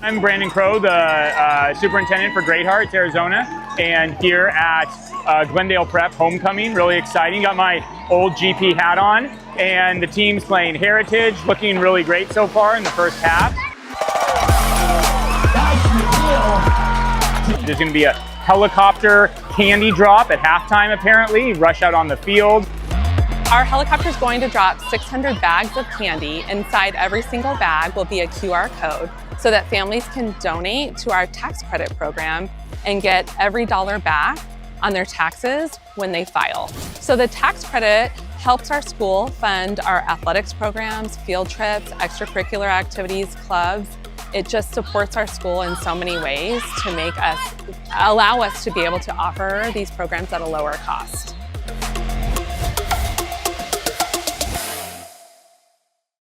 I'm Brandon Crow, the superintendent for Great Hearts, Arizona, and here at Glendale Prep Homecoming. Really exciting. Got my old GP hat on, and the team's playing Heritage, looking really great so far in the first half. There's going to be a helicopter candy drop at halftime, apparently. Rush out on the field. Our helicopter is going to drop 600 bags of candy. Inside every single bag will be a QR code so that families can donate to our tax credit program and get every dollar back on their taxes when they file. So the tax credit helps our school fund our athletics programs, field trips, extracurricular activities, clubs. It just supports our school in so many ways to allow us to be able to offer these programs at a lower cost.